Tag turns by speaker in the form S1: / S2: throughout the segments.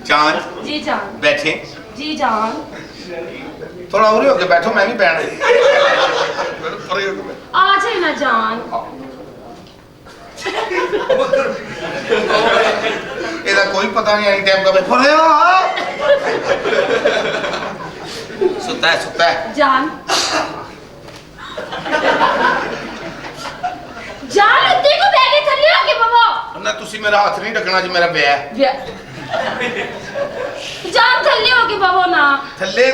S1: जान
S2: जी जान।
S1: बैठे
S2: जी जान।
S1: थोड़ा उरे होके बैठो मैं भी बैठ
S2: आ जाए ना जान।
S1: ਇਹਦਾ ਕੋਈ ਪਤਾ ਨਹੀਂ ਐਨੀ ਟਾਈਮ ਕবে ਫਰੇ ਸੁੱਤਾ ਹੈ
S2: जान जान उत्ते को बैठे थल्ले हो के बाबा
S1: ਨਾ ਤੁਸੀਂ ਮੇਰਾ ਹੱਥ ਨਹੀਂ ਢਕਣਾ ਜੀ ਮੇਰਾ ਵਿਆਹ
S2: जान थल्ले हो के बाबा ना
S1: ਥੱਲੇ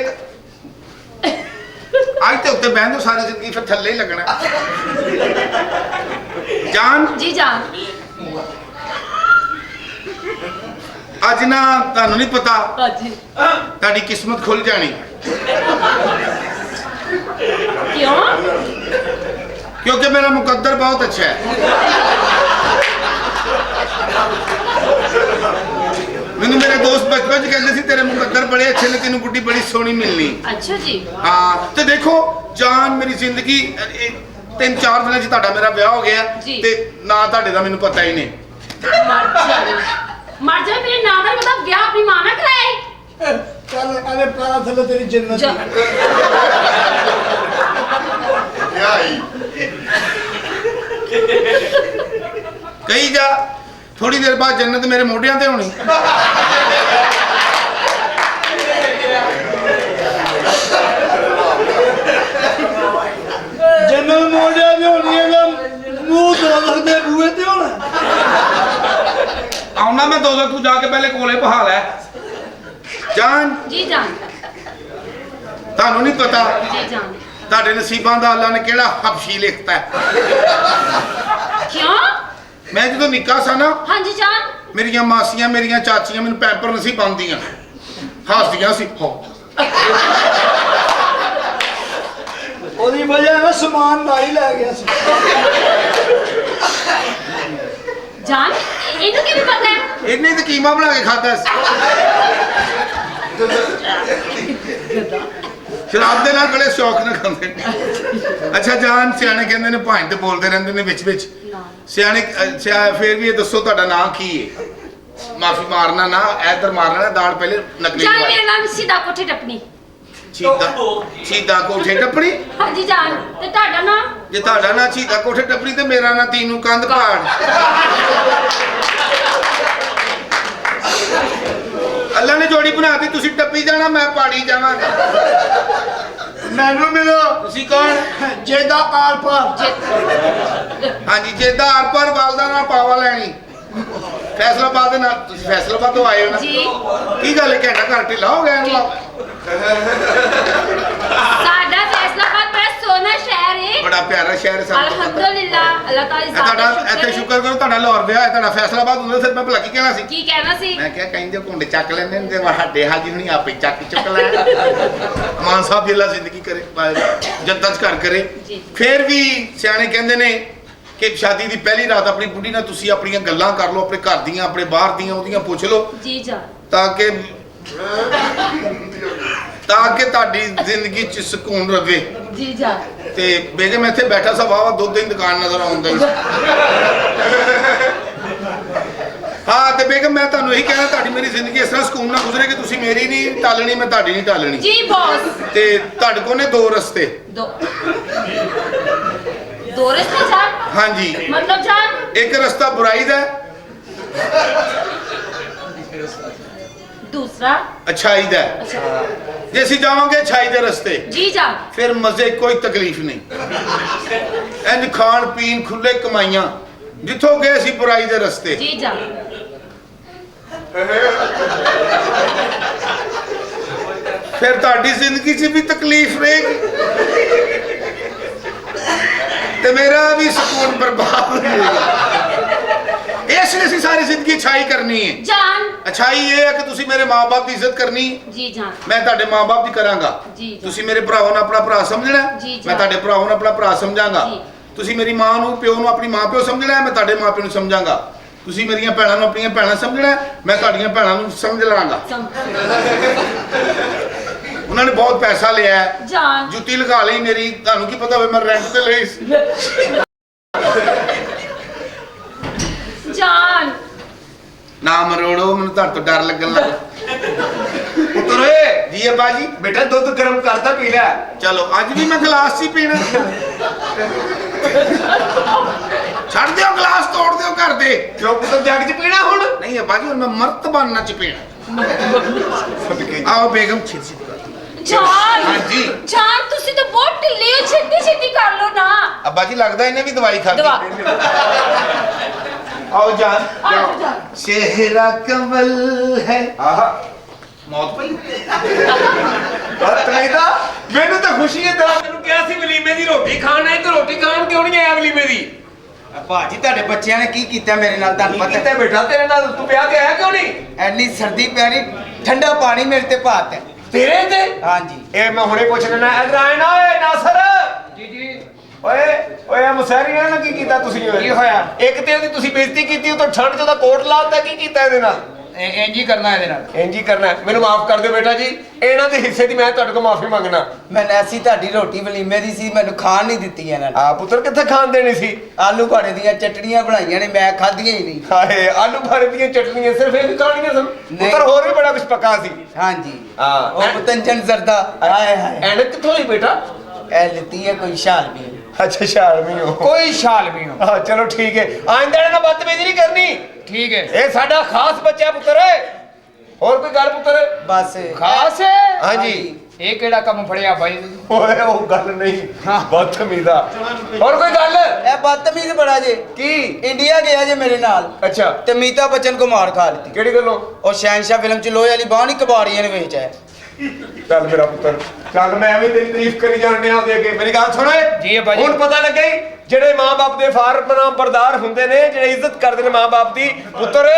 S1: ਅੱਜ ਤੇ ਉੱਤੇ ਬਹਿਣ ਦੋ ਸਾਰੀ ਜ਼ਿੰਦਗੀ ਫਿਰ ਥੱਲੇ ਹੀ ਲੱਗਣਾ ਜਾਨ
S2: जी जान
S1: ਅੱਜ ਨਾ ਤੁਹਾਨੂੰ ਨਹੀਂ ਪਤਾ
S2: हाँ जी
S1: ਤੁਹਾਡੀ ਕਿਸਮਤ ਖੁੱਲ ਜਾਣੀ
S2: क्यों
S1: क्योंकि मेरा मुकद्दर बहुत अच्छा है मैंने मेरे दोस्त बचपन च कहते सी तेरे मुकद्दर बड़े अच्छे ने तेनू गुड्डी बड़ी सोहनी मिलनी
S2: अच्छा जी
S1: हाँ तो देखो जान मेरी जिंदगी 3-4 दिन च ਤੁਹਾਡਾ ਮੇਰਾ ਵਿਆਹ ਹੋ ਗਿਆ ਤੇ ਨਾ ਤੁਹਾਡੇ ਦਾ ਮੈਨੂੰ ਪਤਾ ਹੀ ਨਹੀਂ
S2: मर जाए मेरे नादर मतलब ब्याह अपनी मां ना कराए
S3: ਚੱਲ ਅਰੇ ਪੈਰਾਂ ਥੱਲੇ ਤੇਰੀ ਜੰਨਤ
S1: कही जा थोड़ी देर बाद जन्नत मेरे मोढियां ते होनी
S3: ਜੰਨਤ ਮੋੜਿਆ ਤੇ ਹੋਣੀ ਹੈਗਾ ਮੂੰਹ ਤੋਂ ਲੱਗਦੇ ਬੂਏ ਤੇ ਹੋਣਾ
S1: आना मैं दो तू जाके पहले कोले बहा लै जान
S2: जी जान
S1: ਤੁਹਾਨੂੰ ਨਹੀਂ ਪਤਾ
S2: जी जान
S1: ਤੁਹਾਡੇ ਨਸੀਬਾਂ ਦਾ ਅੱਲਾ ਨੇ ਕਿਹੜਾ ਹਬਸ਼ੀ ਲਿਖਤਾ ਹੈ
S2: क्यों
S1: ਮੈਂ ਜਦੋਂ ਨਿੱਕਾ ਸਾਂ ਨਾ
S2: हाँ जी जान
S1: ਮੇਰੀਆਂ ਮਾਸੀਆਂ ਮੇਰੀਆਂ ਚਾਚੀਆਂ ਮੈਨੂੰ ਪੈਂਪਰ ਨਹੀਂ ਸੀ ਪਾਉਂਦੀਆਂ ਹੱਸਦੀਆਂ ਸੀ
S3: ਉਹਦੀ ਵਜ੍ਹਾ ਨਾਲ ਸਮਾਨ ਨਾਲ ਹੀ ਲੈ ਗਿਆ ਸੀ
S2: जान इनको क्या पता है
S1: ਇਹਨੇ ਤਾਂ ਕੀਮਾ ਬਣਾ ਕੇ ਖਾਦਾ ਸੀ ਸ਼ਰਾਬ ਦੇ ਨਾਲ ਬੜੇ ਸ਼ੌਕ ਨਾਲ ਖਾਂਦੇ ਨੇ ਅੱਛਾ ਜਾਨ ਸਿਆਣੇ ਕਹਿੰਦੇ ਨੇ ਭਾਂ ਤੇ ਬੋਲਦੇ ਰਹਿੰਦੇ ਨੇ ਵਿੱਚ ਵਿੱਚ ਸਿਆਣੇ ਫਿਰ ਵੀ ਇਹ ਦੱਸੋ ਤੁਹਾਡਾ ਨਾਮ ਕੀ ਹੈ ਮਾਫੀ ਮਾਰਨਾ ਨਾ ਇੱਧਰ ਮਾਰਨਾ ਨਾ ਦਾੜ ਪਹਿਲੇ ਨਕਲੀ
S2: जान मेरा नाम सीधा कोठे टपनी
S1: ਛੀਦਾ ਕੋਠੇ ਟੱਪਣੀ
S2: हाँ जी जान ते ਤੁਹਾਡਾ ਨਾਮ
S1: ਜੇ ਤੁਹਾਡਾ ਨਾਂ ਛੀਦਾ ਕੋਠੇ ਟੱਪਣੀ ਤੇ ਮੇਰਾ ਨਾਂ ਤੀਨੂ ਕੰਧ ਪਹਾੜ ਅੱਲਾ ਨੇ ਜੋੜੀ ਬਣਾਤੀ ਤੁਸੀਂ ਟੱਪੀ ਜਾਣਾ ਮੈਂ ਪਾੜੀ ਜਾਵਾਂਗਾ
S3: ਮੈਨੂੰ ਮਿਲੋ
S1: ਤੁਸੀਂ ਕੌਣ
S3: ਜੇਦਾ ਆਰ ਪਾਰ
S1: ਹਾਂਜੀ ਜੇਦਾ ਆਰ ਪਾਰ ਵਾਲਦਾ ਨਾਲ ਪਾਵਾ ਲੈਣੀ ਫੈਸਲਾਬਾਦ ਦੇ ਨਾਲ ਤੁਸੀਂ ਫੈਸਲਾਬਾਦ ਤੋਂ ਆਏ ਹੋ ਨਾ
S2: जी
S1: ਕੀ ਗੱਲ ਹੈ ਘੰਟਾ ਘਰ ਢਿੱਲਾ ਹੋ ਗਿਆ ਇਹਨੂੰ
S2: साडा फैसलाबाद बड़ा सोना शहर है
S1: ਬੜਾ ਪਿਆਰਾ ਸ਼ਹਿਰ ਸਾਨੂੰ
S2: अल्हम्दुलिल्लाह अल्लाह ताला
S1: ਤੁਹਾਡਾ ਇੱਥੇ ਸ਼ੁਕਰ ਕਰੋ ਤੁਹਾਡਾ ਲਾਹੌਰ ਵਿਆਹ ਹੈ ਤੁਹਾਡਾ ਫੈਸਲਾਬਾਦ ਹੁੰਦਾ ਫਿਰ ਮੈਂ ਭਲਾ ਕੀ ਕਹਿਣਾ ਸੀ
S2: की कहना सी
S1: ਮੈਂ ਕਿਹਾ ਕਹਿੰਦੇ ਘੁੰਡੇ ਚੱਕ ਲੈਂਦੇ ਨੇ ਤੇ ਸਾਡੇ ਹਾਜੀ ਹੁਣੀ ਆਪੇ ਚੱਕ ਚੁੱਕ ਲੈ ਮਾਨ ਸਾਹਿਬ ਦੀ ਅੱਲਾ ਜ਼ਿੰਦਗੀ ਕਰੇ ਜੰਨਤ ਚ ਘਰ ਕਰੇ
S2: ਜੀ।
S1: ਫਿਰ ਵੀ ਸਿਆਣੇ ਕਹਿੰਦੇ ਨੇ ਕਿ ਸ਼ਾਦੀ ਦੀ ਪਹਿਲੀ ਰਾਤ ਆਪਣੀ ਬੁੱਢੀ ਨਾਲ ਤੁਸੀਂ ਆਪਣੀਆਂ ਗੱਲਾਂ ਕਰ ਲਓ ਆਪਣੇ ਘਰ ਦੀਆਂ ਆਪਣੇ ਬਾਹਰ ਦੀਆਂ ਉਹਦੀਆਂ ਪੁੱਛ ਲਓ
S2: जी जान
S1: ਤਾਂ ਕਿ ਤੁਹਾਡੀ ਜ਼ਿੰਦਗੀ ਚ ਸਕੂਨ ਰਵੇ
S2: जी जान
S1: ਤੇ ਬੇਗਮ ਇੱਥੇ ਬੈਠਾ ਸਾ ਵਾਵਾ ਦੁੱਧ ਦੀ ਦੁਕਾਨ ਨਜ਼ਰ ਆਉਂਦਾ ਹੀ ਹਾਂ ਤੇ ਬੇਗਮ ਮੈਂ ਤੁਹਾਨੂੰ ਇਹੀ ਕਹਿਣਾ ਤੁਹਾਡੀ ਮੇਰੀ ਜ਼ਿੰਦਗੀ ਇਸ ਤਰ੍ਹਾਂ ਸਕੂਨ ਨਾਲ ਗੁਜ਼ਰੇ ਕਿ ਤੁਸੀਂ ਮੇਰੀ ਨਹੀਂ ਟਾਲਣੀ ਮੈਂ ਤੁਹਾਡੀ ਨਹੀਂ ਟਾਲਣੀ
S2: जी बॉस
S1: ਤੇ ਤੁਹਾਡੇ ਕੋਲ ਨੇ ਦੋ ਰਸਤੇ
S2: दो रास्ते जान
S1: ਹਾਂਜੀ
S2: मतलब जान
S1: ਇੱਕ ਰਸਤਾ ਬੁਰਾਈ ਦਾ ਹੈ,
S2: दूसरा
S1: ਅੱਛਾਈ ਦਾ ਹੈ।
S2: अच्छा
S1: ਜੇ ਅਸੀਂ ਜਾਵਾਂਗੇ ਅੱਛਾਈ ਦੇ ਰਸਤੇ
S2: जी जान
S1: ਫਿਰ ਮਜ਼ੇ ਕੋਈ ਤਕਲੀਫ ਨਹੀਂ ਇੰਜ ਖਾਣ ਪੀਣ ਖੁੱਲੇ ਕਮਾਈਆਂ ਜਿੱਥੋਂ ਗਏ ਅਸੀਂ ਬੁਰਾਈ ਦੇ ਰਸਤੇ
S2: जी जान
S1: ਫਿਰ ਤੁਹਾਡੀ ਜ਼ਿੰਦਗੀ 'ਚ ਵੀ ਤਕਲੀਫ ਰਹੇਗੀ ਤੇ ਮੇਰਾ ਵੀ ਸਕੂਨ ਬਰਬਾਦ ਹੋ ਜਾਏਗਾ ਇਸ ਲਈ ਅਸੀਂ ਸਾਰੀ ਜ਼ਿੰਦਗੀ ਅੱਛਾਈ ਕਰਨੀ ਹੈ
S2: जान
S1: ਅੱਛਾਈ ਇਹ ਹੈ ਕਿ ਤੁਸੀਂ ਮੇਰੇ ਮਾਂ-ਬਾਪ ਦੀ ਇੱਜ਼ਤ ਕਰਨੀ
S2: जी जान
S1: ਮੈਂ ਤੁਹਾਡੇ ਮਾਂ-ਬਾਪ ਦੀ ਕਰਾਂਗਾ
S2: जी
S1: ਤੁਸੀਂ ਮੇਰੇ ਭਰਾਵਾਂ ਨੂੰ ਆਪਣਾ ਭਰਾ ਸਮਝਣਾ
S2: ਜੀ,
S1: ਮੈਂ ਤੁਹਾਡੇ ਭਰਾਵਾਂ ਨੂੰ ਆਪਣਾ ਭਰਾ ਸਮਝਾਂਗਾ
S2: ਜੀ।
S1: ਤੁਸੀਂ ਮੇਰੀ ਮਾਂ ਨੂੰ ਪਿਓ ਨੂੰ ਆਪਣੀ ਮਾਂ ਪਿਓ ਸਮਝਣਾ ਮੈਂ ਤੁਹਾਡੇ ਮਾਂ ਪਿਓ ਨੂੰ ਸਮਝਾਂਗਾ ਤੁਸੀਂ ਮੇਰੀਆਂ ਭੈਣਾਂ ਨੂੰ ਆਪਣੀਆਂ ਭੈਣਾਂ ਸਮਝਣਾ ਮੈਂ ਤੁਹਾਡੀਆਂ ਭੈਣਾਂ ਨੂੰ ਸਮਝ ਲਾਂਗਾ ਉਹਨਾਂ ਨੇ ਬਹੁਤ ਪੈਸਾ ਲਿਆ
S2: ਜਾਨ
S1: ਜੁੱਤੀ ਲਗਾ ਲਈ ਮੇਰੀ ਤੁਹਾਨੂੰ ਕੀ ਪਤਾ ਹੋਵੇ ਮੈਂ ਰੈਂਟ ਤੇ ਲਈ ਸੀ
S2: ਜਾਨ
S1: ਨਾ ਮਰੋੜੋ ਮੈਨੂੰ ਤੁਹਾਡੇ ਤੋਂ ਡਰ ਲੱਗਣ ਲੱਗਾ
S4: ਪੁੱਤਰ ਓਏ
S1: ਜੀ ਅੱਬਾ ਜੀ।
S4: ਬੇਟਾ ਦੁੱਧ ਗਰਮ ਕਰਦਾ ਪੀ ਲੈ।
S1: ਚਲੋ ਅੱਜ ਵੀ ਮੈਂ ਗਲਾਸ 'ਚ ਹੀ ਪੀਣਾ। ਛੱਡ ਦਿਓ ਗਲਾਸ, ਤੋੜ ਦਿਓ ਘਰ ਦੇ।
S4: ਕਿਉਂ ਪੁੱਤਰ ਜੱਗ 'ਚ ਪੀਣਾ ਹੁਣ?
S1: ਨਹੀਂ ਅੱਬਾ ਜੀ, ਹੁਣ ਮੈਂ ਮਰਤਬਾਨਾ 'ਚ ਪੀਣਾ। ਆਓ ਬੇਗਮ, ਛੇਤੀ ਕਰ।
S2: ਜਾਨ
S1: ਹਾਂਜੀ।
S2: ਜਾਨ ਤੁਸੀਂ ਤਾਂ ਬਹੁਤ ਢਿੱਲੇ ਹੋ, ਛੇਤੀ ਛੇਤੀ ਕਰ ਲਓ ਨਾ।
S1: ਅੱਬਾ ਜੀ ਲੱਗਦਾ ਇਹਨੇ ਵੀ ਦਵਾਈ ਖਾਧੀ।
S2: ਦਵਾ
S1: आओ जान,
S2: आओ जान।
S1: चेहरा कमल है।
S4: ਆਹਾ
S1: मौत पई।
S4: ਬਾਤ ਨਹੀਂ ਤਾਂ ਮੈਨੂੰ ਤਾਂ ਖੁਸ਼ੀ ਹੈ ਤੇਰਾ। ਤੈਨੂੰ ਕਿਹਾ ਸੀ ਵਲੀਮੇ ਦੀ ਰੋਟੀ ਖਾਣਾ ਹੈ ਤੇ ਰੋਟੀ ਖਾਣ ਕਿਉਂ ਨਹੀਂ ਆਇਆ ਵਲੀਮੇ ਦੀ?
S5: ਭਾਜੀ ਤੁਹਾਡੇ ਬੱਚਿਆਂ ਨੇ ਕੀ ਕੀਤਾ ਮੇਰੇ ਨਾਲ ਤੁਹਾਨੂੰ
S4: ਕੀ
S5: ਪਤਾ
S4: ਕੀਤਾ ਬੇਟਾ ਤੇਰੇ ਨਾਲ? ਤੂੰ ਵਿਆਹ ਤੇ ਆਇਆ ਕਿਉਂ ਨਹੀਂ?
S5: ਐਨੀ ਸਰਦੀ ਪੈਣੀ, ਠੰਡਾ ਪਾਣੀ ਮੇਰੇ ਤੇ ਪਾਤ ਹੈ।
S4: ਤੇਰੇ ਤੇ?
S5: ਹਾਂਜੀ
S4: ਇਹ ਮੈਂ ਹੁਣੇ ਪੁੱਛ ਲੈਣਾ। ਇਧਰ ਆਏ ਨਾ ਓਏ ਨਾਸਰ।
S3: ਜੀ ਜੀ
S4: ਓਏ ਓਏ ਮੁਸਹਿਰੀ ਨਾਲ ਕੀ ਕੀਤਾ ਤੁਸੀਂ?
S3: ਕੀ ਹੋਇਆ?
S4: ਇੱਕ ਤੇ ਉਹਦੀ ਤੁਸੀਂ ਬੇਇੱਜ਼ਤੀ ਕੀਤੀ, ਉਹ ਤਾਂ ਠੰਡ 'ਚ ਉਹਦਾ ਕੋਟ ਲਾਤਾ। ਕੀ ਕੀਤਾ ਇਹਦੇ ਨਾਲ?
S3: ਇੰਜ ਹੀ ਕਰਨਾ ਇਹਦੇ ਨਾਲ।
S4: ਇੰਜ ਹੀ ਕਰਨਾ। ਮੈਨੂੰ ਮਾਫ ਕਰ ਦਿਓ ਬੇਟਾ ਜੀ, ਇਹਨਾਂ ਦੇ ਹਿੱਸੇ ਦੀ ਮੈਂ ਤੁਹਾਡੇ ਕੋਲ ਮਾਫੀ ਮੰਗਣਾ।
S5: ਮੈਂ ਐਸੀ ਤੁਹਾਡੀ ਰੋਟੀ ਵਲੀਮੇ ਦੀ ਸੀ, ਮੈਨੂੰ ਖਾਣ ਨਹੀਂ ਦਿੱਤੀ ਇਹਨਾਂ ਨੇ।
S4: ਆ ਪੁੱਤਰ ਕਿੱਥੇ ਖਾਣ ਦੇਣੀ ਸੀ?
S5: ਆਲੂ ਭਾੜੇ ਦੀਆਂ ਚਟੜੀਆਂ ਬਣਾਈਆਂ ਨੇ, ਮੈਂ ਖਾਧੀਆਂ ਹੀ ਨਹੀਂ।
S4: ਹਾਏ ਆਲੂ ਭਾਰੇ ਦੀਆਂ ਚਟਨੀਆਂ ਸਿਰਫ ਇਹ ਵੀ ਖਾਣੀਆਂ ਸਨ?
S5: ਨਹੀਂ।
S4: ਪੁੱਤਰ ਹੋਰ ਵੀ ਬੜਾ ਕੁਝ ਪੱਕਾ ਸੀ।
S5: ਹਾਂਜੀ
S4: ਹਾਂ।
S5: ਉਹ ਪਤੰਜਨ ਜ਼ਰਦਾ ਹਾਏ ਹਾਏ
S4: ਐਨਕ ਕਿੱਥੋਂ ਲਈ ਬੇਟਾ?
S5: ਇਹ ਲਿੱਤੀ ਹੈ ਕੋਈ ਸ਼ਾਲ ਵੀ।
S4: ਅੱਛਾ ਸ਼ਾਲਮੀ ਹੋ।
S3: ਕੋਈ ਸ਼ਾਲ ਵੀ ਹੋ।
S4: ਹਾਂ ਚਲੋ ਠੀਕ ਹੈ। ਆਇੰਦਾ ਇਹਨਾਂ ਨਾਲ ਬਦਤਮੀਜ਼ੀ ਨਹੀਂ ਕਰਨੀ।
S3: ਠੀਕ ਹੈ।
S4: ਇਹ ਸਾਡਾ ਖਾਸ ਬੱਚਾ ਪੁੱਤਰ। ਹੋਰ ਕੋਈ ਗੱਲ ਪੁੱਤਰ?
S5: ਬਸ
S3: ਖਾਸ ਹੈ।
S4: ਹਾਂਜੀ।
S3: ਇਹ ਕਿਹੜਾ ਕੰਮ ਫੜਿਆ ਬਾਈ?
S4: ਓਏ ਉਹ ਗੱਲ ਨਹੀਂ,
S3: ਹਾਂ।
S4: ਬਦਤਮੀਜ਼ਾ। ਹੋਰ ਕੋਈ ਗੱਲ?
S5: ਇਹ ਬਦਤਮੀਜ਼ ਬੜਾ ਜੇ।
S4: ਕੀ?
S5: ਇੰਡੀਆ ਗਿਆ ਜੇ ਮੇਰੇ ਨਾਲ
S4: ਅੱਛਾ
S5: ਤੇ ਮੀਤਾ ਬੱਚਨ ਕੋ ਮਾਰ ਖਾ ਲਿੱਤੀ।
S4: ਕਿਹੜੀ ਗੱਲੋਂ?
S5: ਉਹ ਸ਼ਹਿਨशाह ਫਿਲਮ ਚ ਲੋਹੇ ਵਾਲੀ ਬਾਹ ਨਹੀਂ ਕਬਾੜੀਆਂ ਨੇ ਵੇਚ ਆਇਆ।
S4: ਚੱਲ ਮੇਰਾ ਪੁੱਤਰ ਚੱਲ, ਮੈਂ ਐਵੇਂ ਤੇਰੀ ਤਾਰੀਫ ਕਰੀ ਜਾਣਦੇ ਆ ਦੇ ਕੇ। ਮੇਰੀ ਗੱਲ ਸੁਣ ਓਏ।
S3: ਜੀ ਬਾਜੀ।
S4: ਹੁਣ ਪਤਾ ਲੱਗਾ ਈ ਜਿਹੜੇ ਮਾਂ-ਬਾਪ ਦੇ ਫਰਮਾਂ ਬਰਦਾਰ ਹੁੰਦੇ ਨੇ, ਜਿਹੜੇ ਇੱਜ਼ਤ ਕਰਦੇ ਨੇ ਮਾਂ-ਬਾਪ ਦੀ, ਪੁੱਤਰ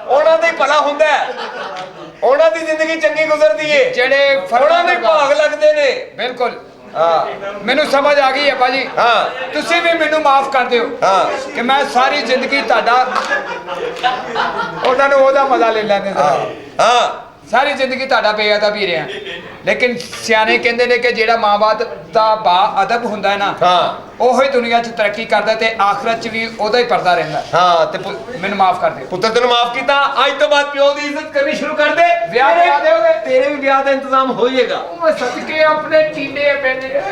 S4: ਉਹਨਾਂ ਦਾ ਹੀ ਭਲਾ ਹੁੰਦਾ ਹੈ। ਉਹਨਾਂ ਦੀ ਜ਼ਿੰਦਗੀ ਚੰਗੀ ਗੁਜ਼ਰਦੀ ਏ,
S3: ਜਿਹੜੇ
S4: ਉਹਨਾਂ ਦੇ ਭਾਗ ਲੱਗਦੇ ਨੇ।
S3: ਬਿਲਕੁਲ
S4: ਹਾਂ
S3: ਮੈਨੂੰ ਸਮਝ ਆ ਗਈ ਹੈ ਬਾਜੀ।
S4: ਹਾਂ
S3: ਤੁਸੀਂ ਵੀ ਮੈਨੂੰ ਮਾਫ ਕਰ ਦਿਓ
S4: ਹਾਂ
S3: ਕਿ ਮੈਂ ਸਾਰੀ ਜ਼ਿੰਦਗੀ ਤੁਹਾਡਾ ਉਹਨਾਂ ਨੂੰ ਉਹਦਾ ਮਜ਼ਾ ਲੈ ਲੈਂਦੇ
S4: ਹਾਂ
S3: ਸਾਰੀ ਜ਼ਿੰਦਗੀ ਤੁਹਾਡਾ ਬੇਅਦਬ ਹੀ ਰਿਹਾ। ਲੇਕਿਨ ਸਿਆਣੇ ਕਹਿੰਦੇ ਨੇ ਕਿ ਜਿਹੜਾ ਮਾਂ-ਬਾਪ ਦਾ ਬਾ-ਅਦਬ ਹੁੰਦਾ ਹੈ ਨਾ,
S4: ਹਾਂ
S3: ਉਹੋ ਹੀ ਦੁਨੀਆ 'ਚ ਤਰੱਕੀ ਕਰਦਾ ਤੇ ਆਖਰਤ 'ਚ ਵੀ ਉਹਦਾ ਹੀ ਪਰਦਾ ਰਹਿੰਦਾ।
S4: ਹਾਂ ਤੇ
S3: ਮੈਨੂੰ ਮਾਫ ਕਰ ਦਿਓ।
S4: ਪੁੱਤਰ ਤੈਨੂੰ ਮਾਫ ਕੀਤਾ। ਅੱਜ ਤੋਂ ਬਾਅਦ ਪਿਓ ਦੀ ਇੱਜ਼ਤ ਕਰਨੀ ਸ਼ੁਰੂ ਕਰ ਦੇ।
S3: ਵਿਆਹ ਕਰਾ ਦਿਓਗੇ?
S4: ਤੇਰੇ ਵੀ ਵਿਆਹ ਦਾ ਇੰਤਜ਼ਾਮ ਹੋ ਜਾਏਗਾ।
S3: ਉਹ ਸਦਕੇ ਆਪਣੇ ਟੀਨੇ ਪੈਨੇ।